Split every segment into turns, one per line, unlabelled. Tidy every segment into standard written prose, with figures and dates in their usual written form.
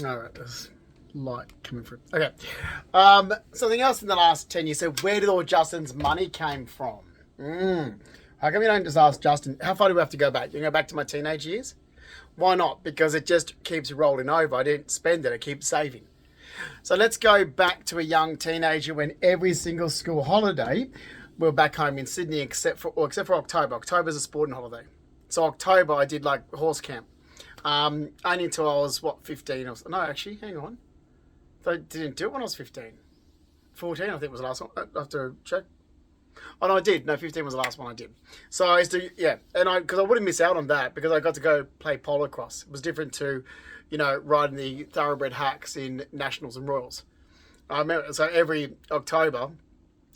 All right, there's light coming through. Okay. Something else in the last 10 years. So, where did all Justin's money came from? How come you don't just ask Justin, how far do we have to go back? You can go back to my teenage years? Why not? Because it just keeps rolling over. I didn't spend it, I keep saving. So let's go back to a young teenager when every single school holiday, we were back home in Sydney except for October. October's a sporting holiday. So October I did like horse camp. Only until I was, 15 or so. No, actually, hang on. I didn't do it when I was 15. 14, I think was the last one. I have to check. Oh, no, I did. No, 15 was the last one I did. So I used to, yeah. And because I wouldn't miss out on that because I got to go play polo cross. It was different to, riding the thoroughbred hacks in Nationals and Royals. I remember, so every October,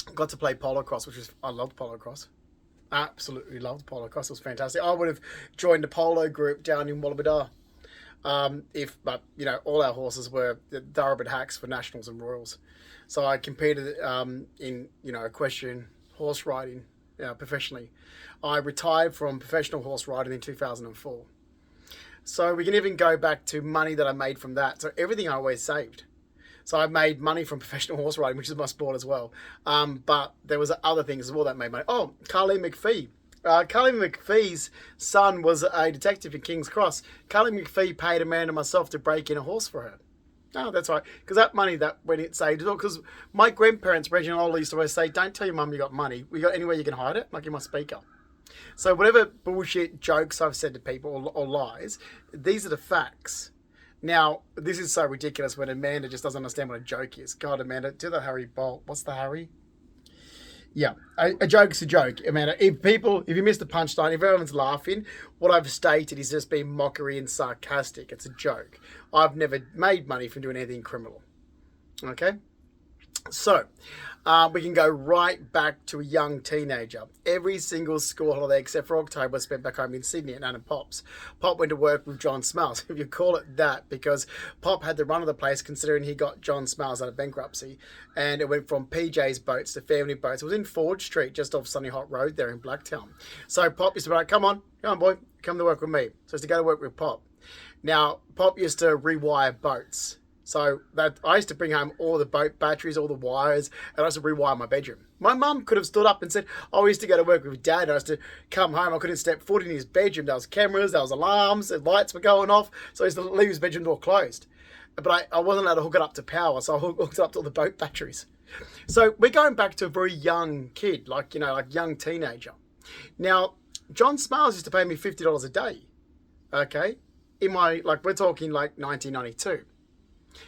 I got to play polo cross, I loved polo cross. Absolutely loved polo cross. It was fantastic. I would have joined the polo group down in Wallabada. But all our horses were the thoroughbred hacks for Nationals and Royals. So I competed in, equestrian horse riding professionally. I retired from professional horse riding in 2004. So we can even go back to money that I made from that. So everything I always saved. So I made money from professional horse riding, which is my sport as well. But there was other things as well that made money. Oh, Carleen McPhee. Carleen McPhee's son was a detective in King's Cross. Carleen McPhee paid Amanda and myself to break in a horse for her. Oh, that's right. Because that money that when it saved, because my grandparents, Reggie and Ollie, used to always say, "Don't tell your mum you got money. We got anywhere you can hide it, like in my speaker." So whatever bullshit jokes I've said to people or lies, these are the facts. Now, this is so ridiculous when Amanda just doesn't understand what a joke is. God, Amanda, do the Harry Bolt. What's the Harry? Yeah, a joke's a joke, Amanda. If you miss the punchline, if everyone's laughing, what I've stated is just being mockery and sarcastic. It's a joke. I've never made money from doing anything criminal. Okay? So, we can go right back to a young teenager. Every single school holiday except for October was spent back home in Sydney at Nan and Pop's. Pop went to work with John Smiles, if you call it that, because Pop had the run of the place considering he got John Smiles out of bankruptcy. And it went from PJ's boats to family boats. It was in Ford Street, just off Sunny Hot Road there in Blacktown. So Pop used to be like, come on boy, come to work with me. So I used to go to work with Pop. Now, Pop used to rewire boats. So that I used to bring home all the boat batteries, all the wires, and I used to rewire my bedroom. My mum could have stood up and said, "Oh, I used to go to work with Dad. I used to come home. I couldn't step foot in his bedroom. There was cameras, there was alarms, the lights were going off. So I used to leave his bedroom door closed. But I wasn't allowed to hook it up to power, so I hooked it up to all the boat batteries. So we're going back to a very young kid, like young teenager. Now, John Smiles used to pay me $50 a day. Okay, we're talking like 1992.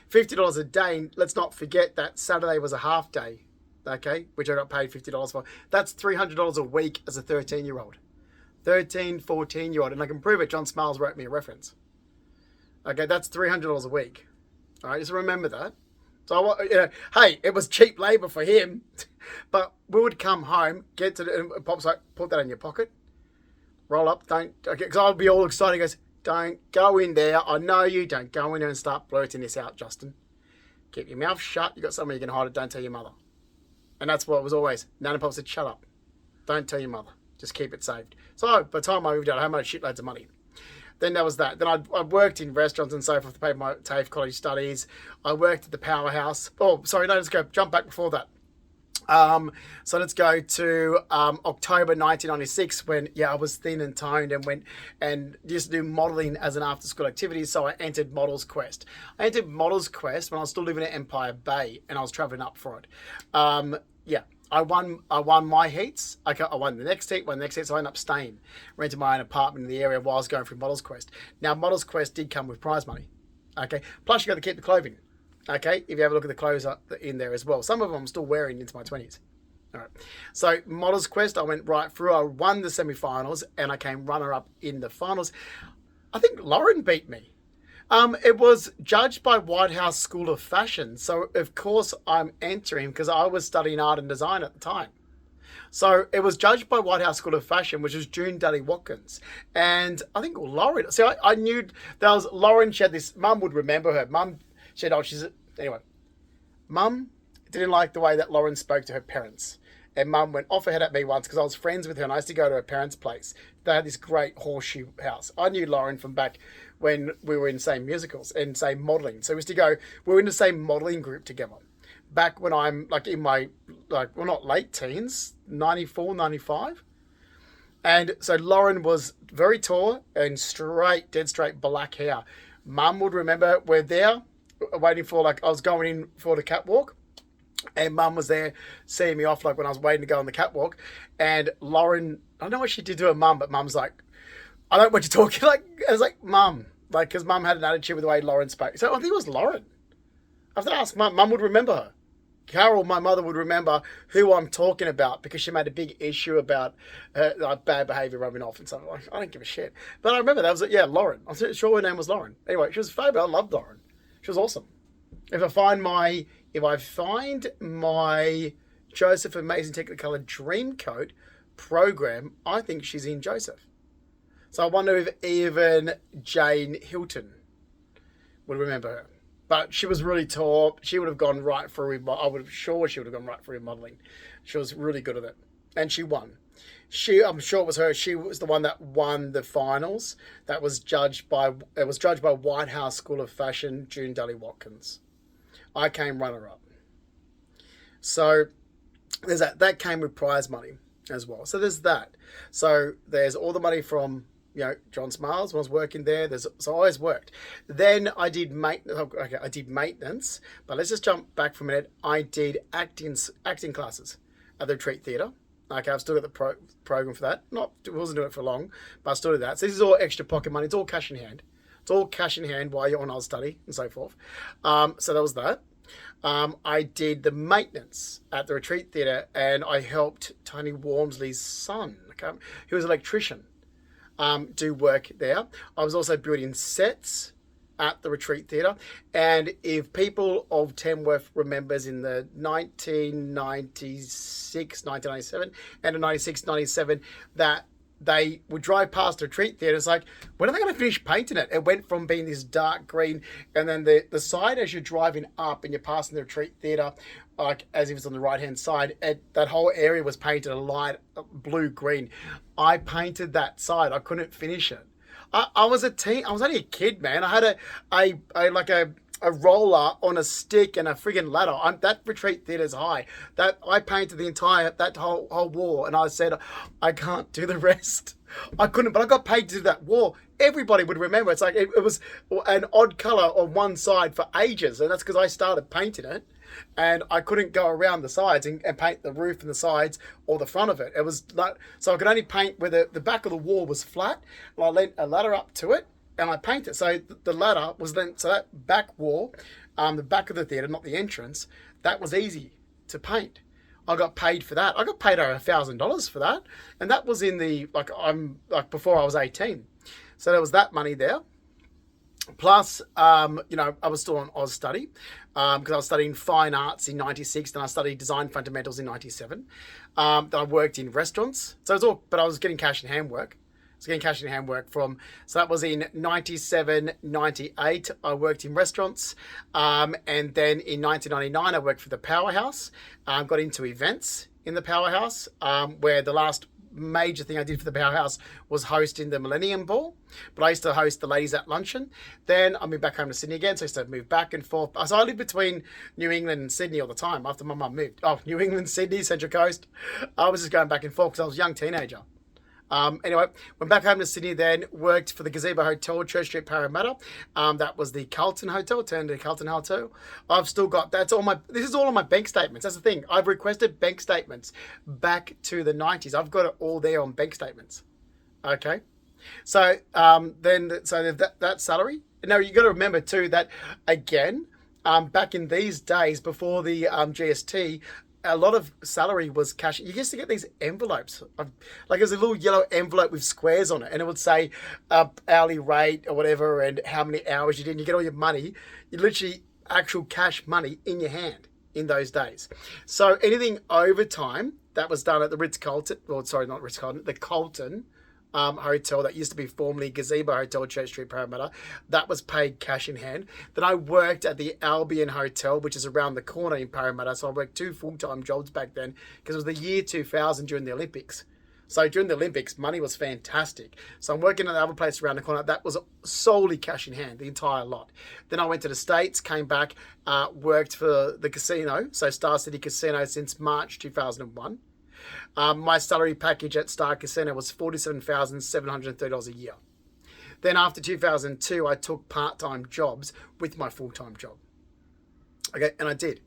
$50 a day. Let's not forget that Saturday was a half day, okay, which I got paid $50 for. That's $300 a week as a 13-year-old. 13, 14-year-old. And I can prove it. John Smiles wrote me a reference. Okay, that's $300 a week. All right, just remember that. So, hey, it was cheap labor for him. But we would come home, get to the, Pop's like, put that in your pocket. Roll up, don't, okay, because I'll be all excited. He goes, don't go in there. I know you. Don't go in there and start blurting this out, Justin. Keep your mouth shut. You got somewhere you can hide it. Don't tell your mother. And that's what it was always. Nana Pop said, shut up. Don't tell your mother. Just keep it saved. So by the time I moved out, I made shitloads of money. Then there was that. Then I worked in restaurants and so forth to pay my TAFE college studies. I worked at the Powerhouse. Oh, sorry, no, let's jump back before that. So let's go to October 1996 when I was thin and toned and went and used to do modelling as an after school activity. So I entered Models Quest. I entered Models Quest when I was still living at Empire Bay and I was travelling up for it. I won my heats. I won the next heat, so I ended up staying, rented my own apartment in the area while I was going through Models Quest. Now Models Quest did come with prize money. Okay, plus you got to keep the clothing. Okay, if you have a look at the clothes in there as well. Some of them I'm still wearing into my 20s. All right. So, Models Quest, I went right through. I won the semi-finals and I came runner-up in the finals. I think Lauren beat me. It was judged by White House School of Fashion. So, of course, I'm entering because I was studying art and design at the time. So, it was judged by White House School of Fashion, which was June Dudley Watkins. And I think Lauren... So, I knew there was... Lauren, she had this... Mum would remember her. Mum... Anyway, Mum didn't like the way that Lauren spoke to her parents. And Mum went off ahead at me once because I was friends with her and I used to go to her parents' place. They had this great horseshoe house. I knew Lauren from back when we were in the same musicals and same modelling. So we used to go, we were in the same modelling group together. Back when I'm like in my, like, well, not late teens, 94, 95. And so Lauren was very tall and straight, dead straight black hair. Mum would remember we're there waiting for, like, I was going in for the catwalk. And Mum was there seeing me off, like when I was waiting to go on the catwalk. And Lauren, I don't know what she did to her mum, but Mum's like, I don't want you talking. Like, I was like, Mum, like, because Mum had an attitude with the way Lauren spoke. So I think it was Lauren. I have to ask Mum. Mum would remember her. Carol, my mother, would remember who I'm talking about because she made a big issue about her, like, bad behaviour rubbing off and stuff. Like, I don't give a shit. But I remember that was, yeah, Lauren. I'm sure her name was Lauren. Anyway, she was favourite. I loved Lauren. She was awesome. If I find my Joseph Amazing Technicolor Dreamcoat program, I think she's in Joseph. So I wonder if even Jane Hilton would remember her. But she was really tall. She would have gone right through. I would have sure she would have gone right through modelling. She was really good at it, and she won. I'm sure it was her. She was the one that won the finals. That was judged by White House School of Fashion, June Daly Watkins. I came runner-up. So there's that. That came with prize money as well. So there's that. So there's all the money from, you know, John Smiles when I was working there. So I always worked. Then I did maintenance. But let's just jump back for a minute. I did acting classes at the Retreat Theatre. Okay, I've still got the program for that. Wasn't doing it for long, but I still did that. So this is all extra pocket money. It's all cash in hand. It's all cash in hand while you're on Oz study and so forth. So that was that. I did the maintenance at the Retreat Theatre, and I helped Tony Wormsley's son, okay, who was an electrician, do work there. I was also building sets at the Retreat Theatre. And if people of Tamworth remembers in the 1996, 1997, and the 96, 97, that they would drive past the Retreat Theatre. It's like, when are they going to finish painting it? It went from being this dark green, and then the side as you're driving up and you're passing the Retreat Theatre, like as if it's on the right-hand side, that whole area was painted a light blue-green. I painted that side. I couldn't finish it. I was only a kid, man. I had a roller on a stick and a friggin' ladder. That Retreat Theatre's high. That I painted that whole wall, and I said I can't do the rest. I couldn't, but I got paid to do that wall. Everybody would remember. It's like it was an odd color on one side for ages, and that's because I started painting it, and I couldn't go around the sides and paint the roof and the sides or the front of it. It was like, so I could only paint where the back of the wall was flat, and I lent a ladder up to it, and I painted. So the ladder was then, so that back wall, the back of the theatre, not the entrance, that was easy to paint. I got paid for that. I got paid over $1,000 for that. And that was in the, before I was 18. So there was that money there. Plus, I was still on Oz study, because I was studying fine arts in 96, then I studied design fundamentals in 97. Then I worked in restaurants. So it was all, but I was getting cash in hand work. So that was in 97, 98, I worked in restaurants. And then in 1999, I worked for the Powerhouse. Got into events in the Powerhouse, where the last major thing I did for the Powerhouse was hosting the Millennium Ball. But I used to host the ladies at luncheon. Then I moved back home to Sydney again, so I used to move back and forth. So I lived between New England and Sydney all the time after my mum moved. Oh, New England, Sydney, Central Coast. I was just going back and forth because I was a young teenager. Anyway, went back home to Sydney, then worked for the Gazebo Hotel, Church Street, Parramatta. That was the Carlton Hotel, turned to the Carlton Hotel. I've still got, this is all on my bank statements. That's the thing. I've requested bank statements back to the 90s. I've got it all there on bank statements. Okay. So, that salary. Now, you got to remember too that, again, back in these days before the GST, a lot of salary was cash. You used to get these envelopes, like there's a little yellow envelope with squares on it, and it would say hourly rate or whatever, and how many hours you did. And you get all your money, you literally actual cash money in your hand in those days. So anything overtime that was done at the Ritz-Carlton, not Ritz-Carlton, the Carlton hotel that used to be formerly Gazebo Hotel, Church Street, Parramatta, that was paid cash in hand. Then I worked at the Albion Hotel, which is around the corner in Parramatta. So I worked 2 full-time jobs back then because it was the year 2000 during the Olympics. So during the Olympics, money was fantastic. So I'm working at the other place around the corner. That was solely cash in hand, the entire lot. Then I went to the States, came back, worked for the casino. So Star City Casino since March 2001. My salary package at Star Casino was $47,730 a year. Then after 2002, I took part-time jobs with my full-time job. Okay, and I did.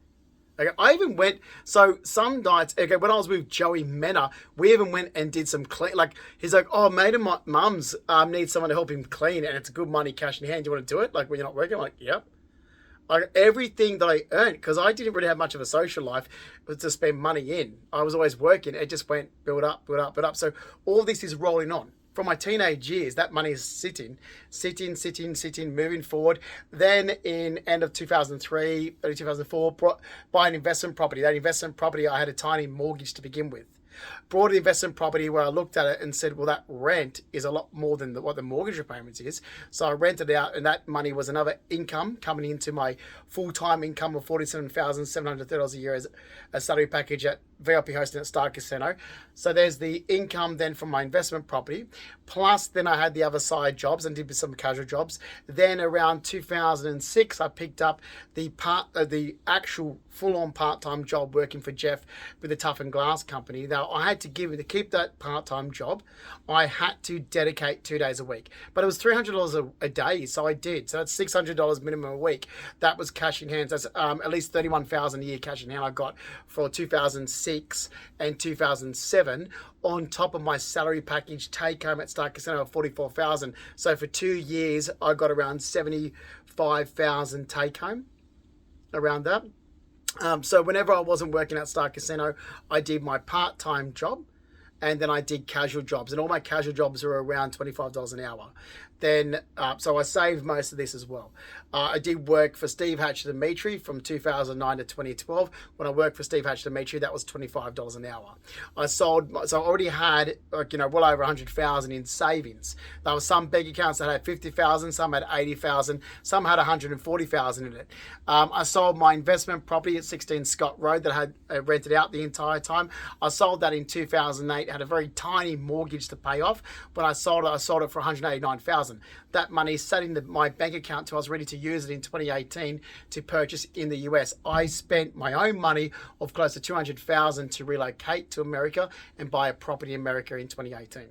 Okay, I even went, so some nights, okay, when I was with Joey Mena, we even went and did some clean, like, he's like, oh, mate of my mum's needs someone to help him clean, and it's good money, cash in hand. Do you want to do it? Like, when you're not working? I'm like, yep. Like, everything that I earned, because I didn't really have much of a social life, was to spend money in. I was always working. It just went build up, build up, build up. So all this is rolling on. From my teenage years, that money is sitting, moving forward. Then in end of 2003, early 2004, buy an investment property. That investment property, I had a tiny mortgage to begin with. Bought an investment property where I looked at it and said, well, that rent is a lot more than what the mortgage repayments is. So I rented it out, and that money was another income coming into my full-time income of $47,730 a year as a salary package at VIP hosting at Star Casino. So there's the income then from my investment property. Plus then I had the other side jobs and did some casual jobs. Then around 2006, I picked up the actual full-on part-time job working for Jeff with the Tough and Glass company. Now I had to keep that part-time job. I had to dedicate 2 days a week, but it was $300 a day. So I did. So that's $600 minimum a week. That was cash in hand. That's at least $31,000 a year cash in hand I got for 2006 and 2007 on top of my salary package take home at Star Casino of $44,000. So for 2 years, I got around $75,000 take home around that. So whenever I wasn't working at Star Casino, I did my part-time job, and then I did casual jobs, and all my casual jobs were around $25 an hour. Then, so I saved most of this as well. I did work for Steve Hatcher-Dimitri from 2009 to 2012. When I worked for Steve Hatcher-Dimitri, that was $25 an hour. So I already had, like, well over 100,000 in savings. There were some bank accounts that had 50,000, some had 80,000, some had 140,000 in it. I sold my investment property at 16 Scott Road that I had rented out the entire time. I sold that in 2008, had a very tiny mortgage to pay off. When I sold it for $189,000. That money sat in my bank account till I was ready to use it in 2018 to purchase in the US. I spent my own money of close to $200,000 to relocate to America and buy a property in America in 2018.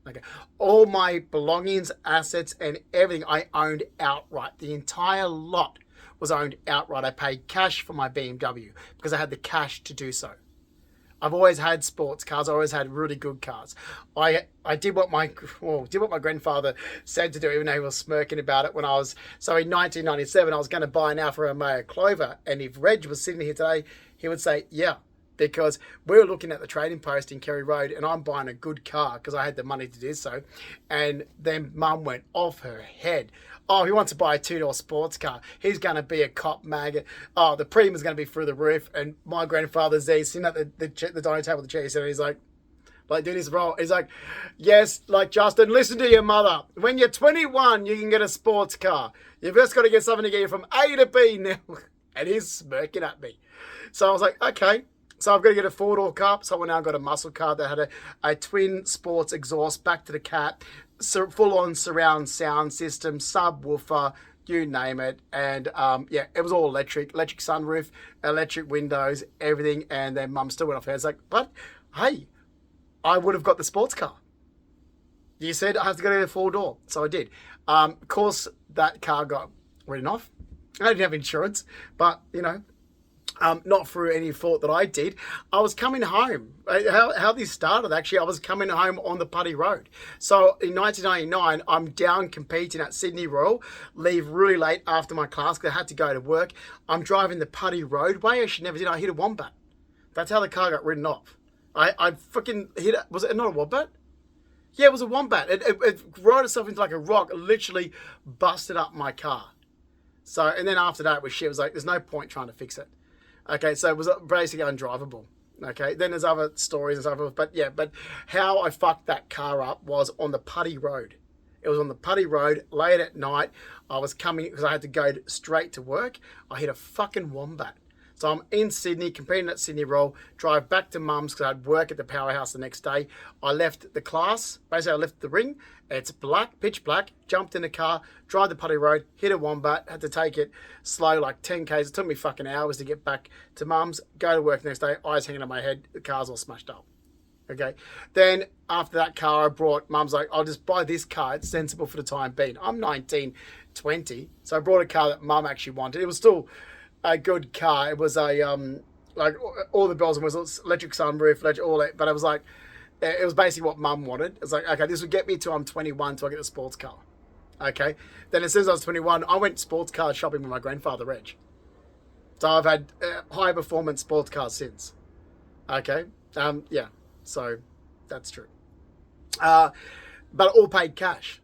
Okay, all my belongings, assets, and everything I owned outright. The entire lot was owned outright. I paid cash for my BMW because I had the cash to do so. I've always had sports cars. I always had really good cars. I did what my grandfather said to do, even though he was smirking about it when I was. So in 1997, I was going to buy an Alfa Romeo Clover, and if Reg was sitting here today, he would say, yeah, because we were looking at the trading post in Kerry Road, and I'm buying a good car because I had the money to do so. And then Mum went off her head. Oh, he wants to buy a 2-door sports car. He's going to be a cop maggot. Oh, the premium is going to be through the roof. And my grandfather's there, sitting at the dining table with the chair, and he's like doing his role. He's like, yes, like, Justin, listen to your mother. When you're 21, you can get a sports car. You've just got to get something to get you from A to B now. And he's smirking at me. So I was like, okay. So I've got to get a 4-door car. So I now got a muscle car that had a twin sports exhaust back to the cat, full-on surround sound system, subwoofer, you name it. And yeah, it was all electric sunroof, electric windows, everything. And then Mum still went off her. It's like, but hey, I would have got the sports car. You said I have to go to a 4-door. So I did. Of course, that car got written off. I didn't have insurance, but, you know, not through any fault that I did. I was coming home. How this started, actually, I was coming home on the Putty Road. So in 1999, I'm down competing at Sydney Royal, leave really late after my class because I had to go to work. I'm driving the Putty Roadway. I should never did. I hit a wombat. That's how the car got written off. I freaking hit it. Was it not a wombat? Yeah, it was a wombat. It rode itself into like a rock, literally busted up my car. So, and then after that, it was like, there's no point trying to fix it. Okay, so it was basically undrivable. Okay, then there's other stories and stuff, but yeah, but how I fucked that car up was on the Putty Road. It was on the Putty Road, late at night. I was coming, because I had to go straight to work. I hit a fucking wombat. So I'm in Sydney, competing at Sydney Roll, drive back to mum's because I'd work at the powerhouse the next day. I left the class, basically I left the ring. It's black, pitch black, jumped in the car, drive the Putty Road, hit a wombat, had to take it slow, like 10 Ks. It took me fucking hours to get back to mum's, go to work the next day, eyes hanging on my head, the car's all smashed up. Okay. Then after that car, I brought, mum's like, I'll just buy this car. It's sensible for the time being. I'm 19, 20. So I brought a car that mum actually wanted. It was still a good car. It was a, like all the bells and whistles, electric sunroof, electric, all that. But it was like, it was basically what mum wanted. It's like, okay, this would get me till I'm 21 till I get a sports car. Okay. Then as soon as I was 21, I went sports car shopping with my grandfather, Reg. So I've had high performance sports cars since. Okay. Yeah. So that's true. But all paid cash.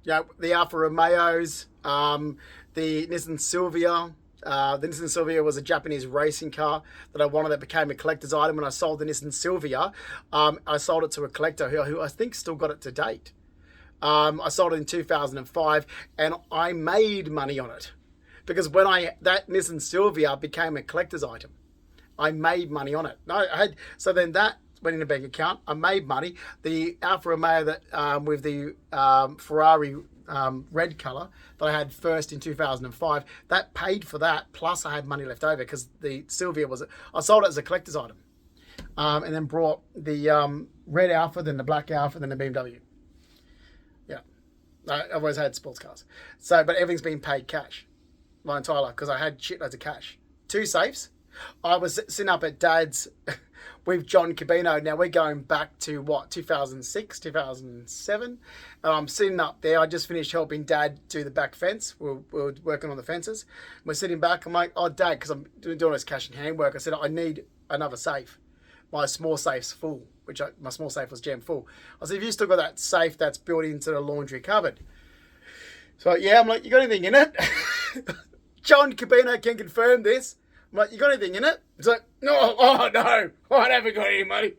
You know, the Alfa Romeos, the Nissan Silvia. The Nissan Silvia was a Japanese racing car that I wanted that became a collector's item. When I sold the Nissan Silvia, I sold it to a collector who I think still got it to date. I sold it in 2005 and I made money on it. Because when that Nissan Silvia became a collector's item, I made money on it. So then that went in a bank account. I made money. The Alfa Romeo that with the Ferrari red colour that I had first in 2005, that paid for that. Plus I had money left over because the Silvia I sold it as a collector's item. And then brought the red Alfa, then the black Alfa, then the BMW. Yeah. I've always had sports cars. So, but everything's been paid cash my entire life because I had shitloads of cash. 2 safes. I was sitting up at Dad's with John Cabino. Now we're going back to 2006, 2007. And I'm sitting up there. I just finished helping Dad do the back fence. We're working on the fences. We're sitting back. I'm like, oh, Dad, because I'm doing this cash and hand work. I said, I need another safe. My small safe's full, my small safe was jammed full. I said, have you still got that safe that's built into the laundry cupboard? So, yeah, I'm like, you got anything in it? John Cabino can confirm this. I'm like, you got anything in it? He's like, no, no, I haven't got any money.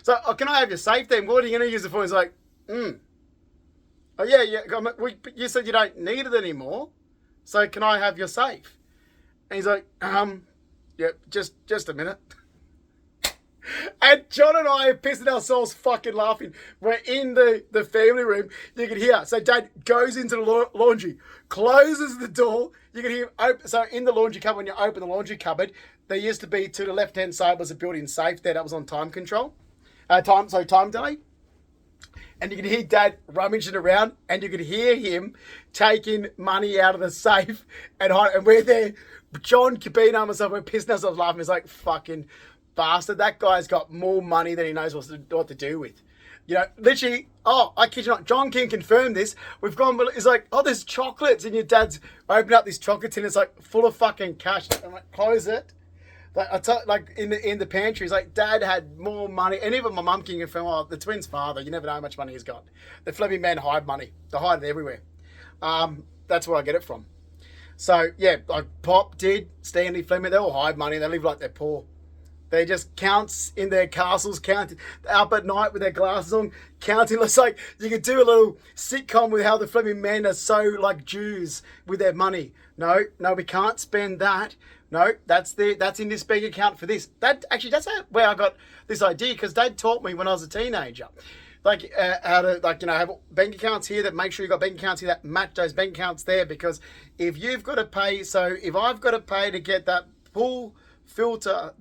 So, can I have your safe then? What are you going to use it for? He's like, Oh, yeah. You said you don't need it anymore. So, can I have your safe? And he's like, yeah, just a minute. And John and I are pissing ourselves fucking laughing. We're in the family room. You can hear. So Dad goes into the laundry, closes the door. You can hear open. So in the laundry cupboard, when you open the laundry cupboard, there used to be to the left-hand side was a built-in safe there that was on time control. Time delay. And you could hear Dad rummaging around and you could hear him taking money out of the safe and we're there. John Cabino and myself, we're pissing ourselves laughing. It's like, fucking bastard, that guy's got more money than he knows what to do with. You know, literally, I kid you not, John can confirm this. We've gone, it's like, there's chocolates, and your dad's opened up this chocolate tin, it's like full of fucking cash. I'm like, close it. Like in the pantry, he's like, Dad had more money, and even my mum can confirm, the twins' father, you never know how much money he's got. The Fleming men hide money. They hide it everywhere. That's where I get it from. So, yeah, like Pop did, Stanley Fleming, they all hide money, they live like they're poor. They just counts in their castles, counting up at night with their glasses on, counting. It's like you could do a little sitcom with how the Fleming men are so like Jews with their money. No, we can't spend that. No, that's in this bank account for this. That's where I got this idea because Dad taught me when I was a teenager, like how to have bank accounts here that make sure you got bank accounts here that match those bank accounts there because if you've got to pay, so if I've got to pay to get that pool filter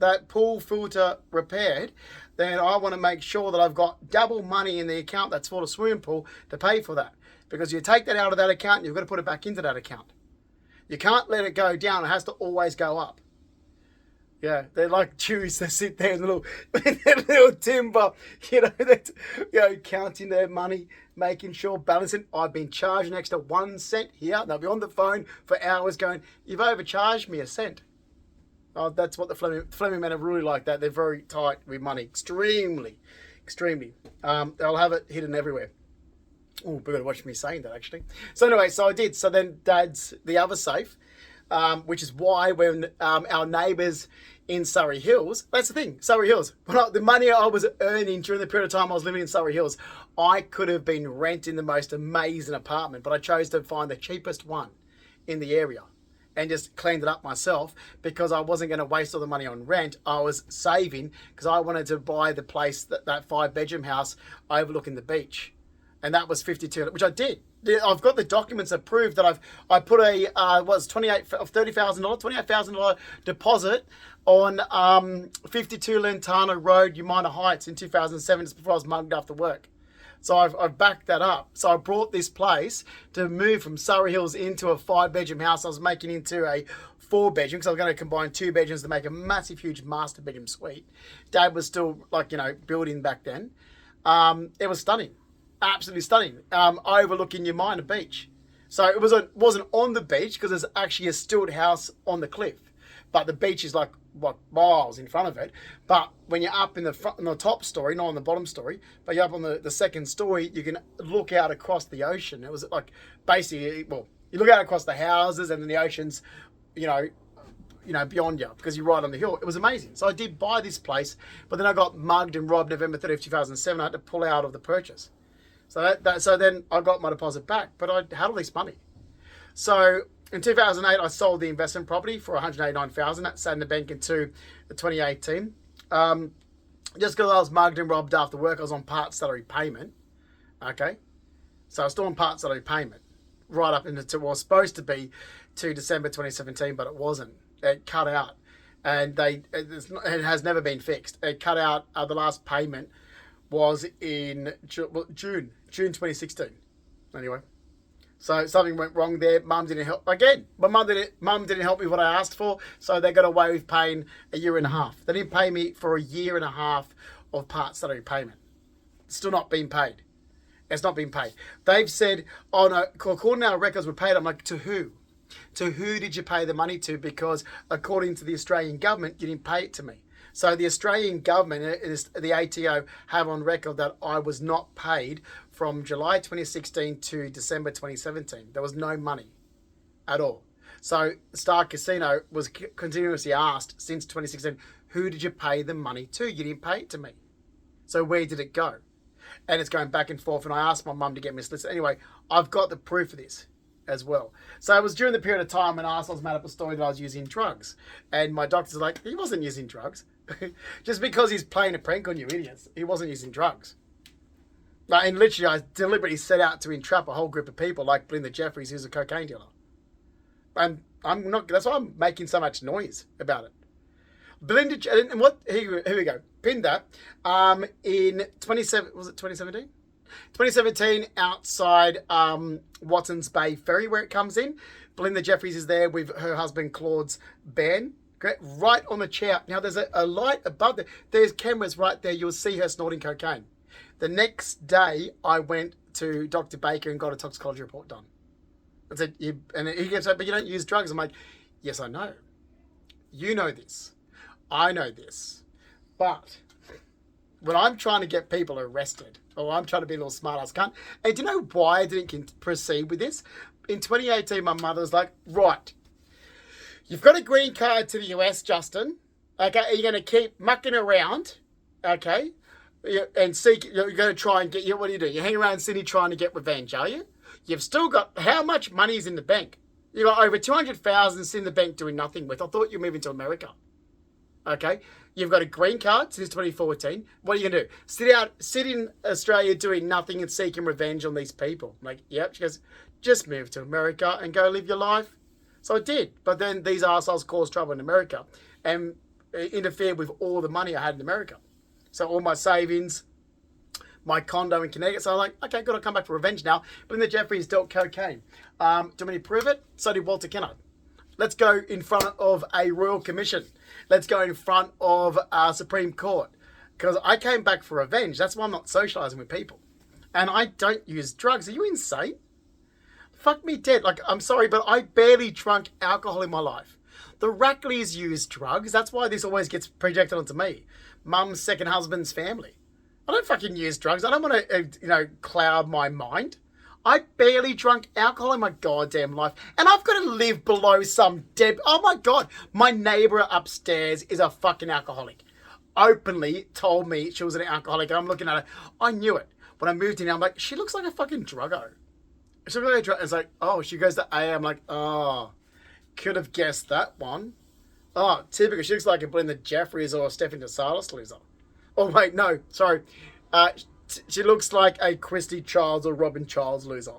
repaired, then I want to make sure that I've got double money in the account that's for the swimming pool to pay for that. Because you take that out of that account, you've got to put it back into that account. You can't let it go down. It has to always go up. Yeah, they're like Jews. They sit there in their little timber, counting their money, making sure, balancing. I've been charged an extra 1 cent here. They'll be on the phone for hours going, you've overcharged me a cent. Oh, that's what the Fleming men are really like that. They're very tight with money. Extremely. They'll have it hidden everywhere. Oh, we're going to watch me saying that, actually. So anyway, so I did. So then Dad's the other safe, which is why when our neighbours in Surrey Hills, that's the thing, Surrey Hills, the money I was earning during the period of time I was living in Surrey Hills, I could have been renting the most amazing apartment, but I chose to find the cheapest one in the area. and just cleaned it up myself because I wasn't going to waste all the money on rent. I was saving because I wanted to buy the place, that 5-bedroom house overlooking the beach. And that was 52, which I did. I've got the documents that prove that I put a $28,000 deposit on 52 Lantana Road, Umina Heights in 2007, just before I was mugged after work. So I've backed that up. So I brought this place to move from Surrey Hills into a 5-bedroom house. I was making into a 4-bedroom because I was going to combine 2 bedrooms to make a massive, huge master bedroom suite. Dad was still building back then. It was stunning. Absolutely stunning. Overlooking Umina Beach. So it wasn't on the beach because there's actually a stilt house on the cliff, but the beach is like miles in front of it. But when you're up in the top story, not on the bottom story, but you're up on the second story, you can look out across the ocean. It was like basically, well, you look out across the houses and then the ocean's, beyond you because you're right on the hill. It was amazing. So I did buy this place, but then I got mugged and robbed November 30th, 2007. I had to pull out of the purchase. So then I got my deposit back, but I had all this money. So in 2008, I sold the investment property for $189,000. That sat in the bank into 2018. Just because I was mugged and robbed after work, I was on part salary payment. Okay, so I was still on part salary payment right up into what was supposed to be to December 2017, but it wasn't. It cut out, and it has never been fixed. It cut out. The last payment was in June 2016. Anyway, so something went wrong there. Mum didn't help again. Mum didn't help me what I asked for, so they got away with paying a year and a half. They didn't pay me for a year and a half of part salary payment. It's still not been paid. It's not been paid. They've said, oh no, according to our records, we're paid. I'm like, to who? To who did you pay the money to? Because according to the Australian government, you didn't pay it to me. So the Australian government, the ATO, have on record that I was not paid from July 2016 to December 2017. There was no money at all. So Star Casino was continuously asked since 2016, who did you pay the money to? You didn't pay it to me. So where did it go? And it's going back and forth. And I asked my mum to get me a list. Anyway, I've got the proof of this as well. So it was during the period of time when Arsene's made up a story that I was using drugs. And my doctor's like, he wasn't using drugs. Just because he's playing a prank on you idiots. He wasn't using drugs. And literally, I deliberately set out to entrap a whole group of people like Belinda Jeffries, who's a cocaine dealer. And I'm not, that's why I'm making so much noise about it. Belinda, and what, here we go. Pinned that. In 2017? 2017, outside Watson's Bay Ferry, where it comes in. Belinda Jeffries is there with her husband Claude's band, right on the chair. Now there's a light above there. There's cameras right there. You'll see her snorting cocaine. The next day, I went to Dr. Baker and got a toxicology report done. I said, and he goes, but you don't use drugs. I'm like, yes, I know. You know this. I know this. But when I'm trying to get people arrested, or I'm trying to be a little smart-ass cunt, and do you know why I didn't proceed with this? In 2018, my mother was like, right, you've got a green card to the US, Justin. Okay, are you going to keep mucking around? Okay, and seek, you're going to try and get, what do? You hang around Sydney trying to get revenge, are you? You've still got, how much money is in the bank? You've got over 200,000 in the bank doing nothing with. I thought you were moving to America. Okay, you've got a green card since 2014. What are you going to do? Sit in Australia doing nothing and seeking revenge on these people? I'm like, yep. She goes, just move to America and go live your life. So I did. But then these arseholes caused trouble in America and interfered with all the money I had in America. So all my savings, my condo in Connecticut. So I'm like, okay, good, I'll come back for revenge now. But then the Jeffries dealt cocaine. Do you want me to prove it? So did Walter Kennard. Let's go in front of a royal commission. Let's go in front of a Supreme Court. Because I came back for revenge. That's why I'm not socialising with people. And I don't use drugs. Are you insane? Fuck me dead. Like, I'm sorry, but I barely drunk alcohol in my life. The Rackleys use drugs. That's why this always gets projected onto me. Mum's second husband's family. I don't fucking use drugs. I don't want to, cloud my mind. I barely drunk alcohol in my goddamn life. And I've got to live below some dead... Oh my God. My neighbour upstairs is a fucking alcoholic. Openly told me she was an alcoholic. And I'm looking at her. I knew it. When I moved in, I'm like, she looks like a fucking druggo. She looks like a druggo. It's like, oh, she goes to AA. I'm like, oh, Could have guessed that one. Oh, typical. She looks like a Belinda Jeffries or a Stephanie DeSalis loser. Oh, wait, no, sorry. She looks like a Christy Childs or Robin Childs loser.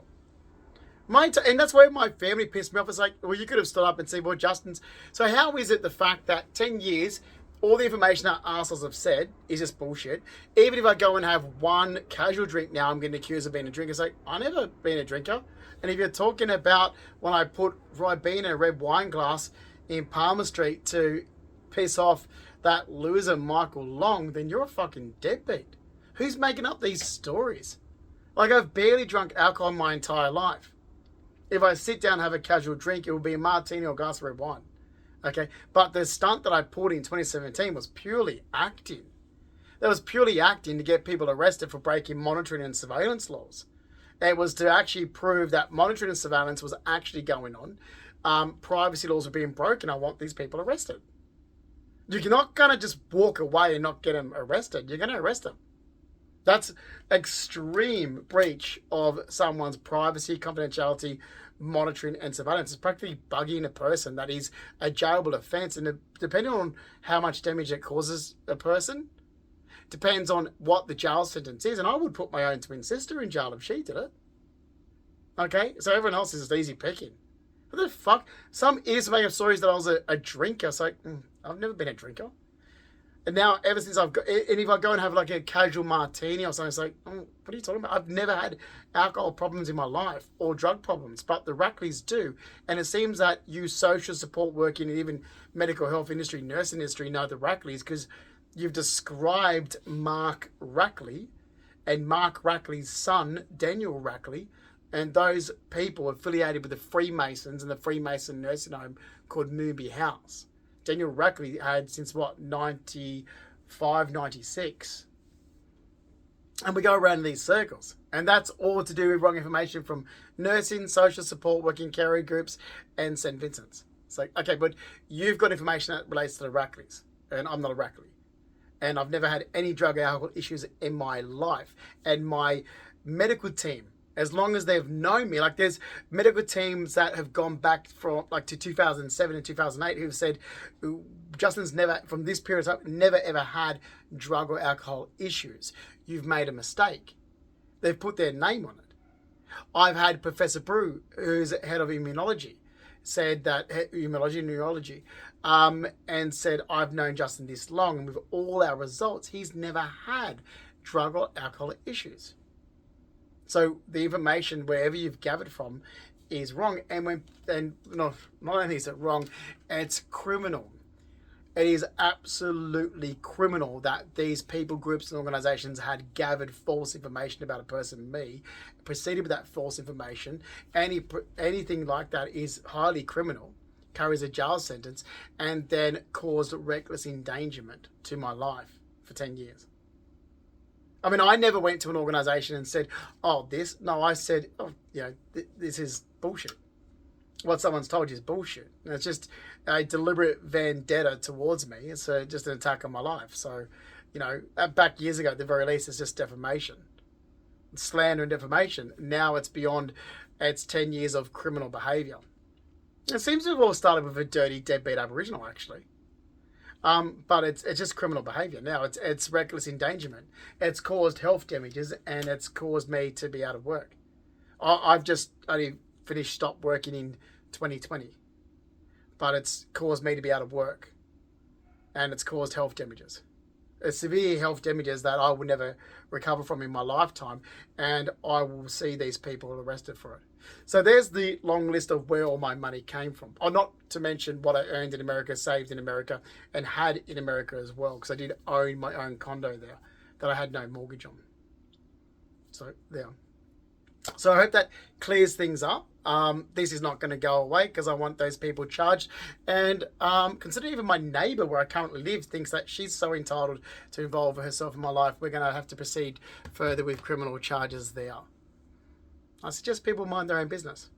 And that's why my family pissed me off. It's like, well, you could have stood up and said, well, Justin's. So how is it the fact that 10 years, all the information our assholes have said is just bullshit? Even if I go and have one casual drink now, I'm getting accused of being a drinker. It's like, I've never been a drinker. And if you're talking about when I put Ribena in a red wine glass in Palmer Street to piss off that loser Michael Long, then you're a fucking deadbeat. Who's making up these stories? Like, I've barely drunk alcohol in my entire life. If I sit down and have a casual drink, it will be a martini or a glass of red wine. Okay? But the stunt that I pulled in 2017 was purely acting. That was purely acting to get people arrested for breaking monitoring and surveillance laws. It was to actually prove that monitoring and surveillance was actually going on. Privacy laws were being broken. I want these people arrested. You're not going to just walk away and not get them arrested. You're going to arrest them. That's extreme breach of someone's privacy, confidentiality, monitoring and surveillance. It's practically bugging a person. That is a jailable offence. And depending on how much damage it causes a person, depends on what the jail sentence is. And I would put my own twin sister in jail if she did it. Okay? So everyone else is just easy picking. What the fuck? Some idiots making up stories that I was a drinker. It's like, I've never been a drinker. And now, ever since I've got, and if I go and have like a casual martini or something, it's like, what are you talking about? I've never had alcohol problems in my life or drug problems, but the Rackleys do. And it seems that you social support working and even medical health industry, nursing industry know the Rackleys because you've described Mark Rackley and Mark Rackley's son, Daniel Rackley, and those people affiliated with the Freemasons and the Freemason nursing home called Moonby House. Daniel Rackley had since, 95, 96. And we go around in these circles. And that's all to do with wrong information from nursing, social support, working care groups, and St. Vincent's. It's like, okay, but you've got information that relates to the Rackleys. And I'm not a Rackley. And I've never had any drug or alcohol issues in my life. And my medical team, as long as they've known me, like there's medical teams that have gone back from like to 2007 and 2008 who've said Justin's never, from this period of time, never ever had drug or alcohol issues. You've made a mistake. They've put their name on it. I've had Professor Brew, who's head of immunology, said that, immunology and neurology, and said, I've known Justin this long, and with all our results, he's never had drug or alcohol issues. So the information, wherever you've gathered from, is wrong. And not only is it wrong, it's criminal. It is absolutely criminal that these people, groups, and organisations had gathered false information about a person, me, proceeded with that false information. Anything like that is highly criminal, carries a jail sentence, and then caused reckless endangerment to my life for 10 years. I mean, I never went to an organisation and said, this. No, I said, this is bullshit. What someone's told you is bullshit. And it's just a deliberate vendetta towards me. It's just an attack on my life. So, back years ago, at the very least, it's just defamation. Slander and defamation. Now it's beyond, it's 10 years of criminal behaviour. It seems to have all started with a dirty, deadbeat Aboriginal, actually. But it's just criminal behaviour now. It's reckless endangerment. It's caused health damages, and it's caused me to be out of work. I've just only stopped working in 2020, but it's caused me to be out of work, and it's caused health damages. It's severe health damages that I will never recover from in my lifetime, and I will see these people arrested for it. So there's the long list of where all my money came from. Not to mention what I earned in America, saved in America, and had in America as well, because I did own my own condo there that I had no mortgage on. So there. So I hope that clears things up. This is not going to go away because I want those people charged. And considering even my neighbour where I currently live thinks that she's so entitled to involve herself in my life, we're going to have to proceed further with criminal charges there. I suggest people mind their own business.